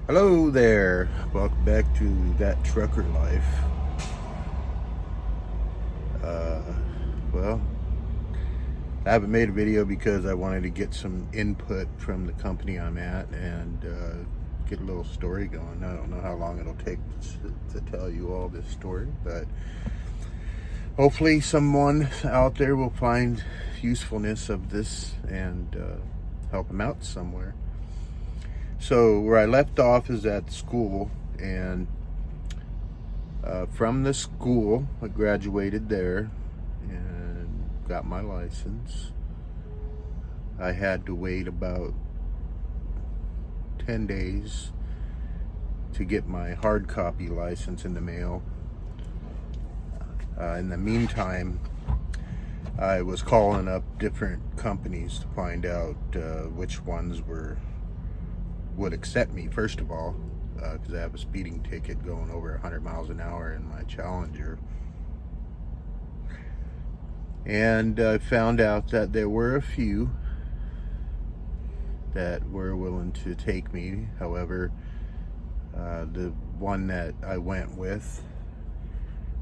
Hello there. Welcome back to That Trucker Life. Uh, well, I haven't made a video because I wanted to get some input from the company I'm at and get a little story going. I don't know how long it'll take to tell you all this story, but hopefully someone out there will find usefulness of this and help them out somewhere. So where I left off is at school, and from the school I graduated there and got my license. I had to wait about 10 days to get my hard copy license in the mail. In the meantime, I was calling up different companies to find out which ones would accept me, first of all, because I have a speeding ticket going over 100 miles an hour in my Challenger. And I found out that there were a few that were willing to take me. However, the one that I went with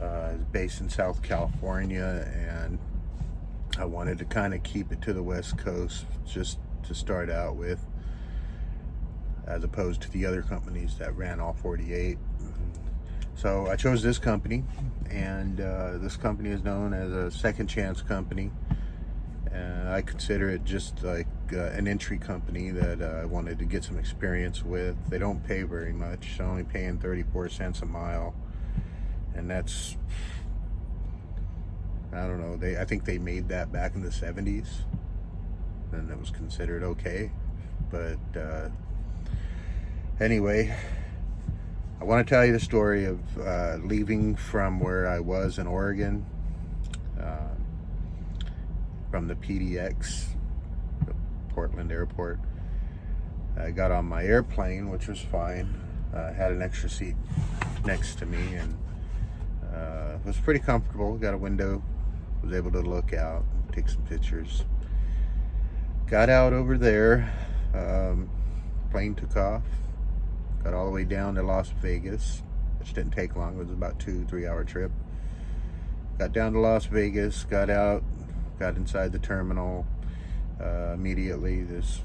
is based in South California, and I wanted to kind of keep it to the West Coast just to start out with, as opposed to the other companies that ran all 48. So I chose this company, and this company is known as a second chance company. I consider it just like an entry company that I wanted to get some experience with. They don't pay very much, only paying 34 cents a mile, and that's, I don't know, I think they made that back in the 70s, and it was considered okay. But anyway, I want to tell you the story of leaving from where I was in Oregon, from the PDX, the Portland airport. I got on my airplane, which was fine. I had an extra seat next to me, and it was pretty comfortable. Got a window, was able to look out, take some pictures. Got out over there, plane took off, got all the way down to Las Vegas, which didn't take long. It was about 2-3 hour trip. Got down to Las Vegas, got out, got inside the terminal. Immediately this,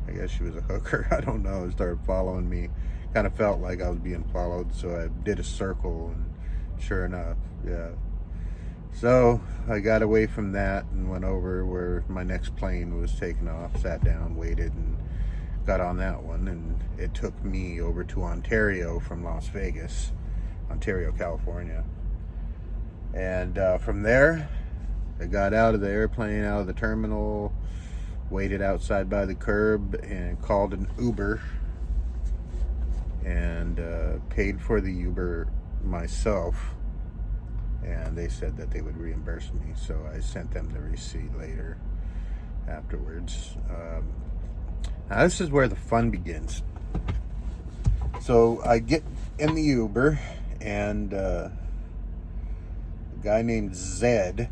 I guess she was a hooker, I don't know, started following me. Kind of felt like I was being followed, so I did a circle, and sure enough, yeah. So I got away from that and went over where my next plane was taking off, sat down, waited, and got on that one. And it took me over to Ontario from Las Vegas, Ontario, California. And from there, I got out of the airplane, out of the terminal, waited outside by the curb, and called an Uber, and paid for the Uber myself. And they said that they would reimburse me, so I sent them the receipt later, afterwards. Now this is where the fun begins. So I get in the Uber, and a guy named Zed,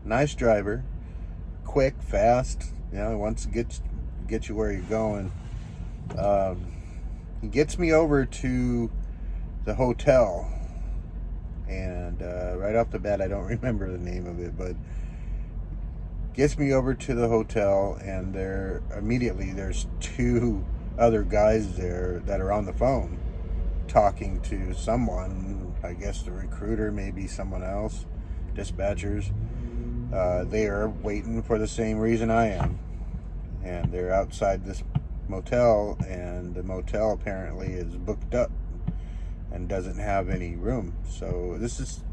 nice driver, quick, fast, you know, wants to get you where you're going. He gets me over to the hotel, and right off the bat, I don't remember the name of it, but gets me over to the hotel, and there's two other guys there that are on the phone talking to someone, I guess the recruiter, maybe someone else, dispatchers. They are waiting for the same reason I am, and they're outside this motel, and the motel apparently is booked up and doesn't have any room. So this is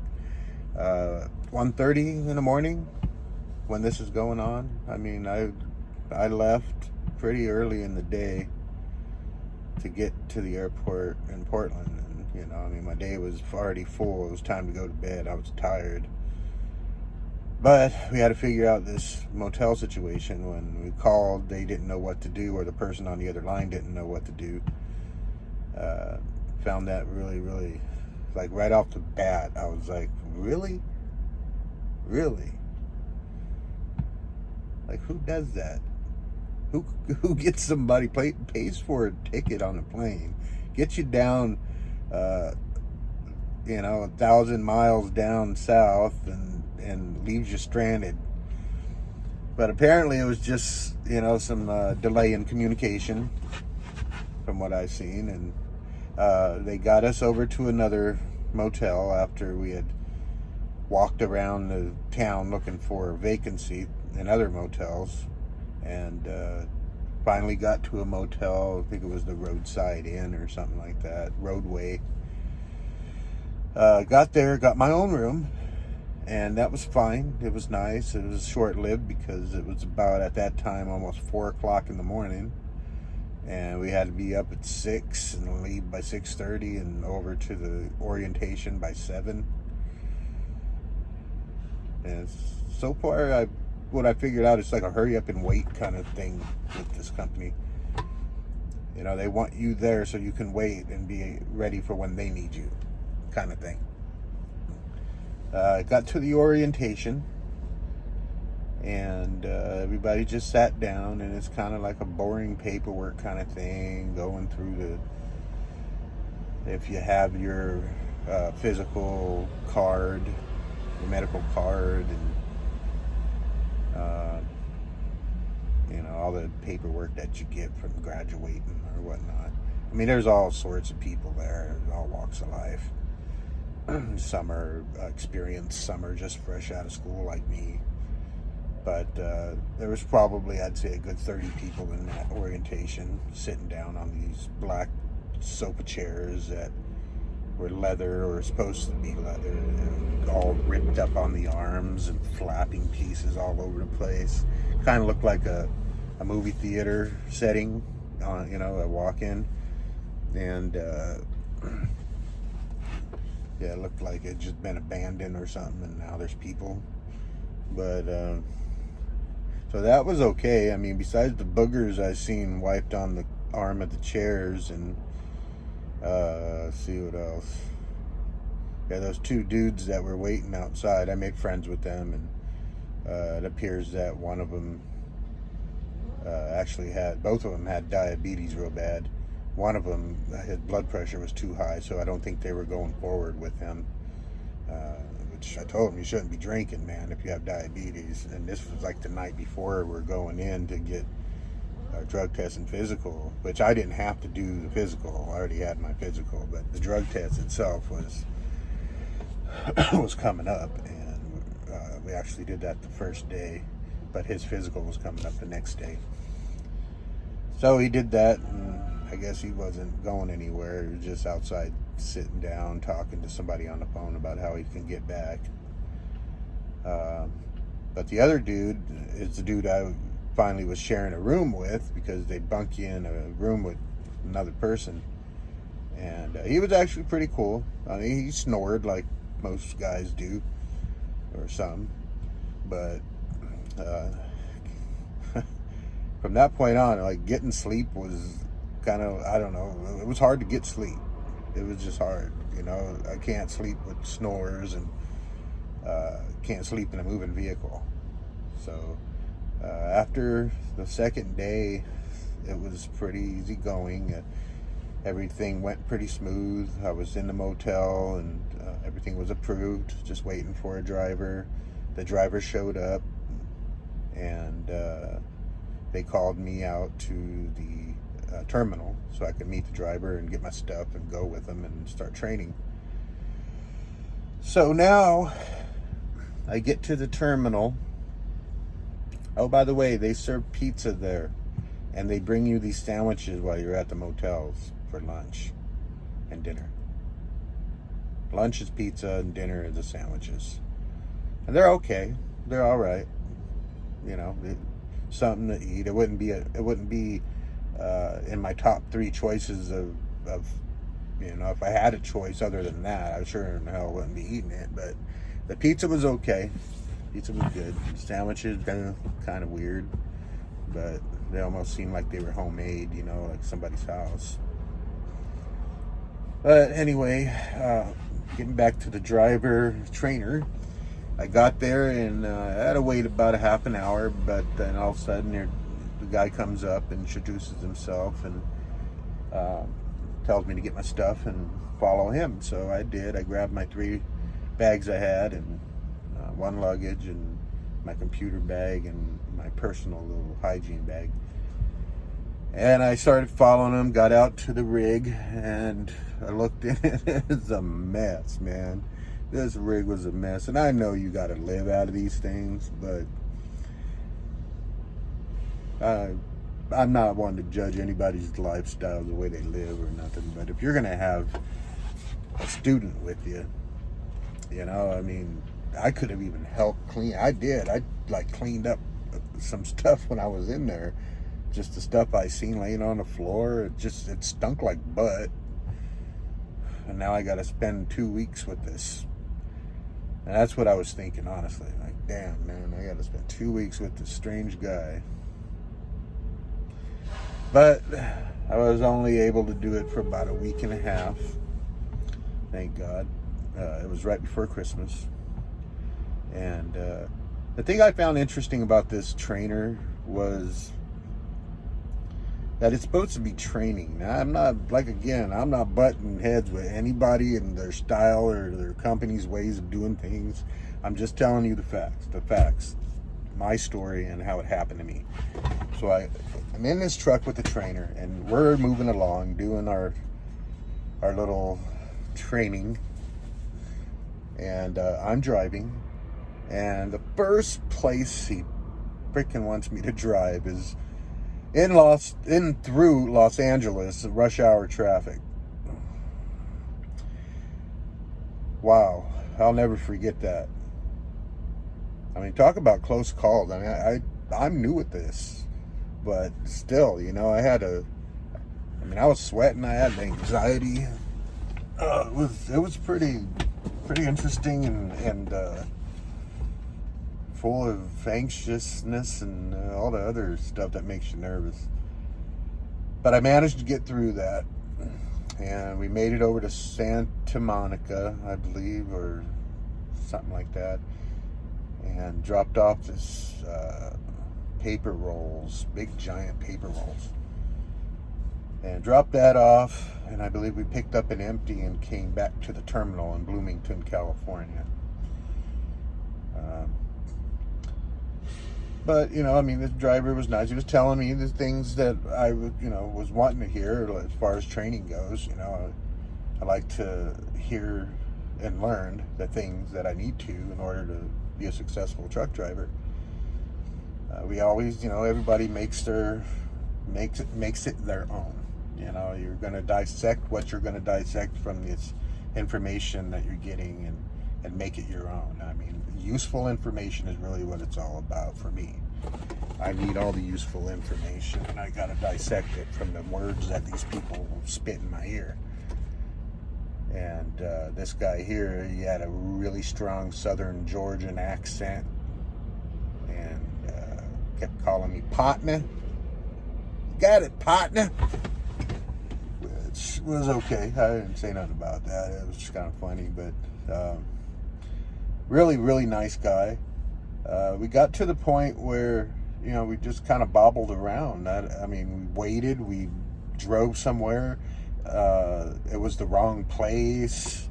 1:30 in the morning when this is going on. I mean, I left pretty early in the day to get to the airport in Portland, and you know, I mean, my day was already full. It was time to go to bed. I was tired. But we had to figure out this motel situation. When we called, they didn't know what to do, or the person on the other line didn't know what to do. Found that really, like right off the bat, I was like, really? Like, who does that? Who who gets somebody pays for a ticket on a plane, gets you down, 1,000 miles down south, and leaves you stranded? But apparently it was just, some delay in communication from what I've seen. And they got us over to another motel after we had walked around the town looking for a vacancy in other motels. And finally got to a motel. I think it was the Roadside Inn or something like that. Roadway. Got there, got my own room. And that was fine. It was nice. It was short-lived because it was about, at that time, almost 4 o'clock in the morning. And we had to be up at 6 and leave by 6:30 and over to the orientation by 7. And so far, what I figured out is like a hurry up and wait kind of thing with this company. They want you there so you can wait and be ready for when they need you kind of thing. Got to the orientation, and everybody just sat down, and it's kind of like a boring paperwork kind of thing, going through if you have your physical card, your medical card, and all the paperwork that you get from graduating or whatnot. I mean, there's all sorts of people there, all walks of life. Some are experienced, some are just fresh out of school like me. But there was probably, I'd say, a good 30 people in that orientation sitting down on these black sofa chairs that were leather, or supposed to be leather, all ripped up on the arms and flapping pieces all over the place. Kind of looked like a movie theater setting, a walk-in. And yeah, it looked like it just been abandoned or something, and now there's people. But so that was okay. I mean, besides the boogers I seen wiped on the arm of the chairs, and let's see what else. Yeah, those 2 dudes that were waiting outside, I made friends with them, and it appears that one of them both of them had diabetes real bad. One of them, his blood pressure was too high, so I don't think they were going forward with him. Which I told him, you shouldn't be drinking, man, if you have diabetes. And this was like the night before we're going in to get our drug test and physical, which I didn't have to do the physical. I already had my physical, but the drug test itself was coming up, and we actually did that the first day, but his physical was coming up the next day. So he did that, and I guess he wasn't going anywhere. He was just outside sitting down talking to somebody on the phone about how he can get back. But the other dude is the dude I finally was sharing a room with, because they bunk you in a room with another person. And he was actually pretty cool. I mean, he snored like most guys do, or some. But from that point on, like, getting sleep was kind of, I don't know, it was hard to get sleep. It was just hard, I can't sleep with snores, and can't sleep in a moving vehicle. So after the second day, it was pretty easy going. Everything went pretty smooth. I was in the motel, and everything was approved, just waiting for a driver. The driver showed up, and they called me out to the terminal so I could meet the driver and get my stuff and go with them and start training. So now I get to the terminal. Oh, by the way, they serve pizza there, and they bring you these sandwiches while you're at the motels for lunch and dinner. Lunch is pizza, and dinner is the sandwiches, and they're okay. They're all right. Something to eat. It wouldn't be in my top 3 choices of if I had a choice other than that, I sure in hell wouldn't be eating it. But the pizza was okay. Pizza was good. Sandwiches, kind of weird, but they almost seemed like they were homemade, like somebody's house. But anyway, getting back to the trainer, I got there, and I had to wait about a half an hour, but then all of a sudden the guy comes up and introduces himself and tells me to get my stuff and follow him. So I did. I grabbed my 3 bags I had and 1 luggage and my computer bag and my personal little hygiene bag. And I started following him, got out to the rig, and I looked in it. It's a mess, man. This rig was a mess. And I know you got to live out of these things, but I'm not one to judge anybody's lifestyle, the way they live or nothing. But if you're going to have a student with you, you know, I mean, I could have even helped clean. I did. I cleaned up some stuff when I was in there. Just the stuff I seen laying on the floor. It stunk like butt. And now I got to spend 2 weeks with this. And that's what I was thinking, honestly. Like, damn, man, I got to spend 2 weeks with this strange guy. But I was only able to do it for about a week and a half. Thank God. It was right before Christmas. And the thing I found interesting about this trainer was that it's supposed to be training. Now, I'm not butting heads with anybody and their style or their company's ways of doing things. I'm just telling you the facts, my story and how it happened to me. So I'm in this truck with the trainer and we're moving along, doing our little training. And I'm driving. And the first place he freaking wants me to drive is through Los Angeles, rush hour traffic. Wow, I'll never forget that. I mean, talk about close calls. I mean, I'm new at this, but still, you know, I was sweating. I had anxiety. It was pretty interesting and full of anxiousness and all the other stuff that makes you nervous. But I managed to get through that, and we made it over to Santa Monica, I believe, or something like that, and dropped off this paper rolls, big giant paper rolls, and dropped that off. And I believe we picked up an empty and came back to the terminal in Bloomington, California. But, you know, I mean, the driver was nice. He was telling me the things that I, was wanting to hear as far as training goes. You know, I like to hear and learn the things that I need to in order to be a successful truck driver. We always, everybody makes it their own. You know, you're going to dissect what you're going to dissect from this information that you're getting and make it your own. I mean, useful information is really what it's all about for me. I need all the useful information, and I got to dissect it from the words that these people spit in my ear. And this guy here, he had a really strong Southern Georgian accent and kept calling me partner. Got it, partner. Which was okay. I didn't say nothing about that. It was just kind of funny, but really, really nice guy. We got to the point where, we just kind of bobbled around. We waited. We drove somewhere. It was the wrong place.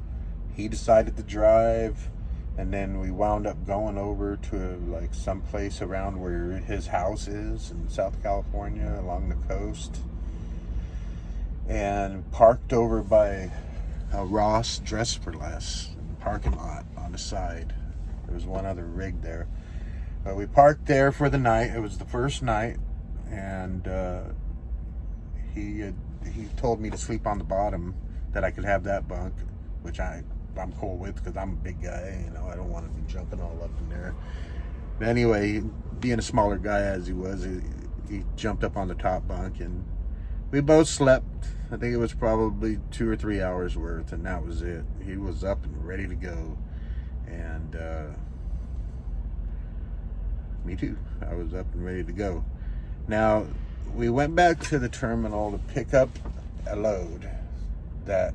He decided to drive, and then we wound up going over to some place around where his house is in South California along the coast, and parked over by a Ross Dress for Less parking lot on the side. There was one other rig there, but we parked there for the night. It was the first night, and he told me to sleep on the bottom, that I could have that bunk, which I'm cool with because I'm a big guy. I don't want to be jumping all up in there. But anyway, being a smaller guy as he was, he jumped up on the top bunk, and we both slept. I think it was probably 2 or 3 hours worth, and that was it. He was up and ready to go, and me too. I was up and ready to go. Now, we went back to the terminal to pick up a load that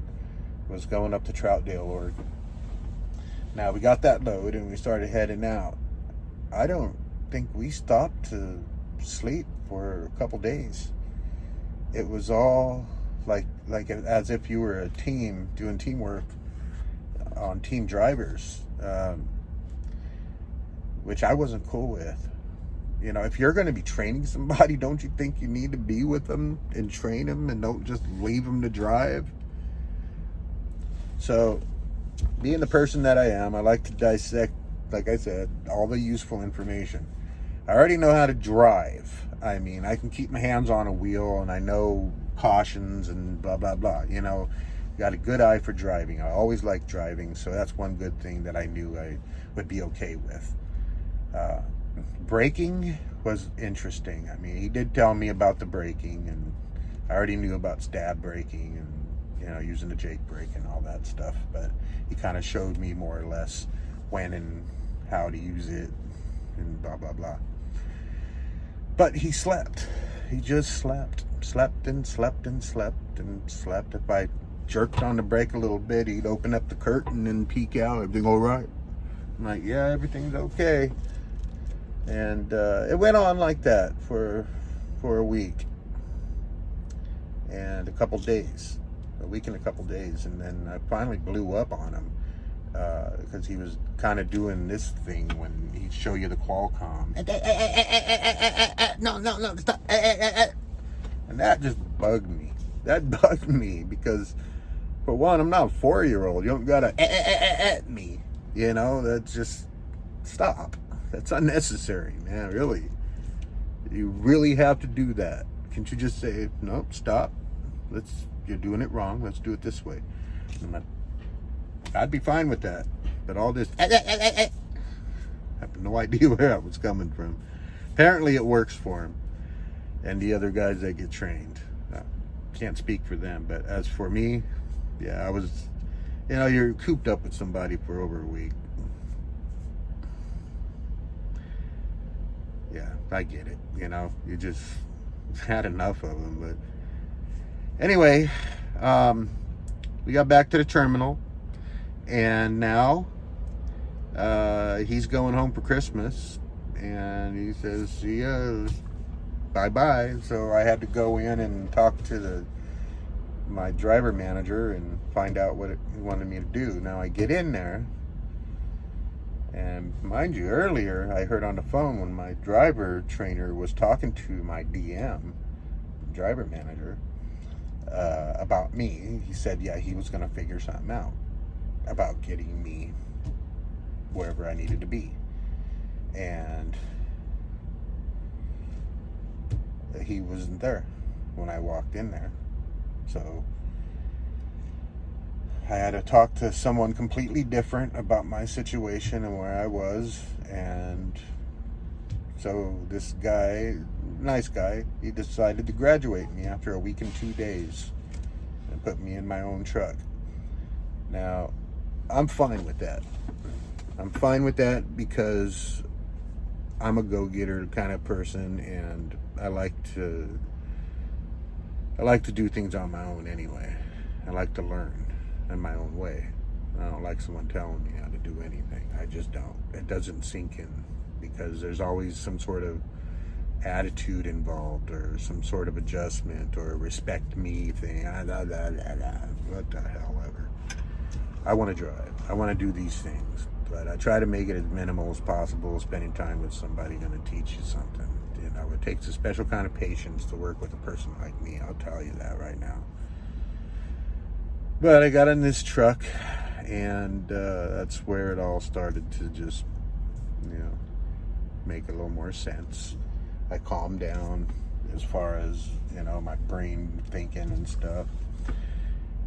was going up to Troutdale, Oregon. Now, we got that load and we started heading out. I don't think we stopped to sleep for a couple days. It was all like as if you were a team doing teamwork on team drivers, which I wasn't cool with. You know, if you're going to be training somebody, don't you think you need to be with them and train them and don't just leave them to drive? So, being the person that I am, I like to dissect, like I said, all the useful information. I already know how to drive. I mean, I can keep my hands on a wheel and I know cautions and blah, blah, blah. You know, got a good eye for driving. I always like driving, so that's one good thing that I knew I would be okay with. Braking was interesting. I mean, he did tell me about the braking, and I already knew about stab braking and, you know, using the Jake brake and all that stuff, but he kind of showed me more or less when and how to use it and blah, blah, blah. But he slept. He just slept. Slept and slept and slept and slept. If I jerked on the brake a little bit, he'd open up the curtain and peek out. Everything all right? I'm like, yeah, everything's okay. And it went on like that for a week and a couple days. A week and a couple days. And then I finally blew up on him because he was kind of doing this thing when he'd show you the Qualcomm. No, stop. And that just bugged me. That bugged me because, for one, I'm not a 4-year-old. You don't gotta me. You know, that's just, stop. That's unnecessary, man, really. You really have to do that. Can't you just say, nope, stop. You're doing it wrong. Let's do it this way. I'd be fine with that. But all this, I have no idea where that was coming from. Apparently it works for him and the other guys that get trained. Can't speak for them, but as for me, yeah, I was, you know, you're cooped up with somebody for over a week. Yeah, I get it. You know, you just had enough of them. But anyway, we got back to the terminal, and now he's going home for Christmas, and he says, see ya, bye-bye. So I had to go in and talk to my driver manager and find out what he wanted me to do. Now I get in there, and mind you, earlier I heard on the phone when my driver trainer was talking to my DM, driver manager, about me. He said, yeah, he was going to figure something out about getting me wherever I needed to be. And he wasn't there when I walked in there. So I had to talk to someone completely different about my situation and where I was. And so this guy, nice guy, he decided to graduate me after a week and 2 days and put me in my own truck. Now, I'm fine with that. I'm fine with that because I'm a go-getter kind of person, and I like to do things on my own anyway. I like to learn in my own way. I don't like someone telling me how to do anything. I just don't. It doesn't sink in because there's always some sort of attitude involved or some sort of adjustment or respect me thing. What the hell ever. I want to drive. I want to do these things. But I try to make it as minimal as possible. Spending time with somebody going to teach you something. You know, it takes a special kind of patience to work with a person like me. I'll tell you that right now. But I got in this truck, and that's where it all started to just, you know, make a little more sense. I calmed down as far as, you know, my brain thinking and stuff.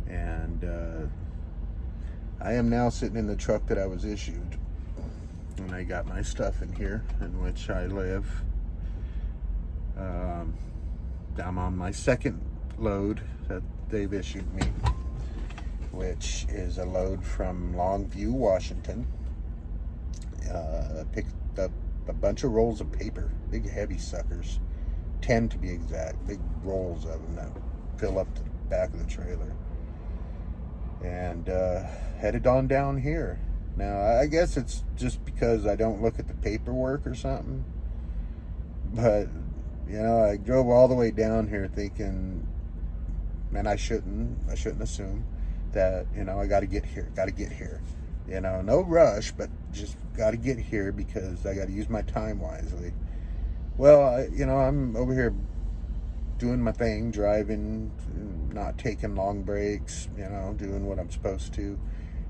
And I am now sitting in the truck that I was issued. And I got my stuff in here in which I live. I'm on my second load that they've issued me, which is a load from Longview, Washington. I picked up a bunch of rolls of paper, big heavy suckers, 10 to be exact, big rolls of them that fill up the back of the trailer. And headed on down here. Now, I guess it's just because I don't look at the paperwork or something, but You know, I drove all the way down here thinking, man, I shouldn't assume that, you know, I got to get here. You know, no rush, but just got to get here because I got to use my time wisely. Well, you know, I'm over here doing my thing, driving, not taking long breaks, you know, doing what I'm supposed to.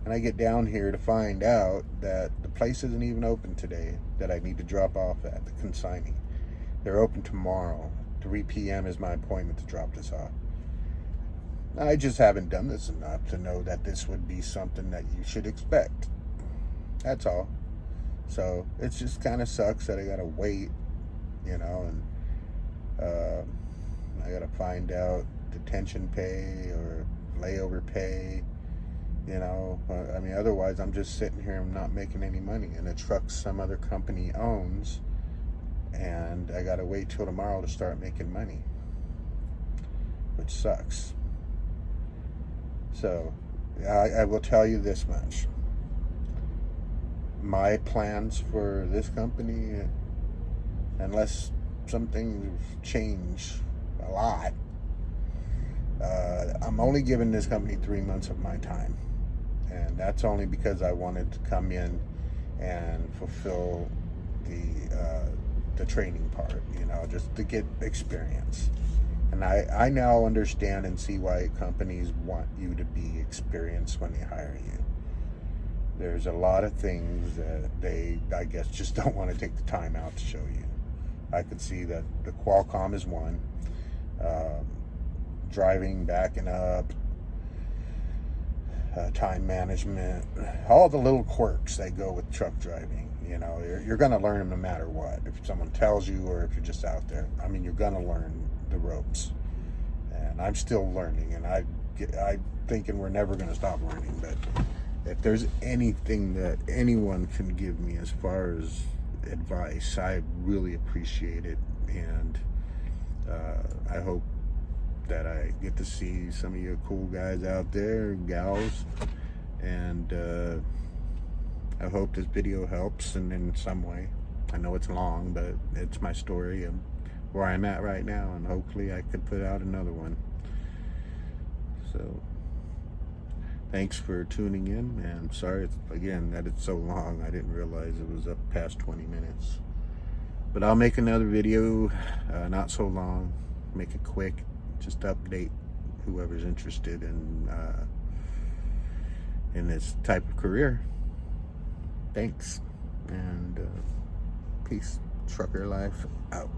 And I get down here to find out that the place isn't even open today that I need to drop off at, the consignee. They're open tomorrow. 3 p.m. is my appointment to drop this off. I just haven't done this enough to know that this would be something that you should expect. That's all. So it just kind of sucks that I gotta wait, you know, and I gotta find out detention pay or layover pay, you know. I mean, otherwise I'm just sitting here and not making any money in a truck some other company owns, and I gotta wait till tomorrow to start making money, which sucks. So I will tell you this much. My plans for this company, unless some things change a lot, I'm only giving this company 3 months of my time. And that's only because I wanted to come in and fulfill the training part, you know, just to get experience. And I now understand and see why companies want you to be experienced when they hire you. There's a lot of things that they, I guess, just don't want to take the time out to show you. I could see that the Qualcomm is one. Driving, backing up, time management, all the little quirks that go with truck driving. You know, you're going to learn them no matter what. If someone tells you or if you're just out there, I mean, you're going to learn the ropes. And I'm still learning, and I'm thinking we're never going to stop learning. But if there's anything that anyone can give me as far as advice, I really appreciate it. And I hope that I get to see some of you cool guys out there, gals, and I hope this video helps in some way. I know it's long, but it's my story and where I'm at right now, and hopefully I could put out another one. So thanks for tuning in, and sorry again that it's so long. I didn't realize it was up past 20 minutes, but I'll make another video, not so long, make it quick, just update whoever's interested in this type of career. Thanks, and peace. Trucker life out.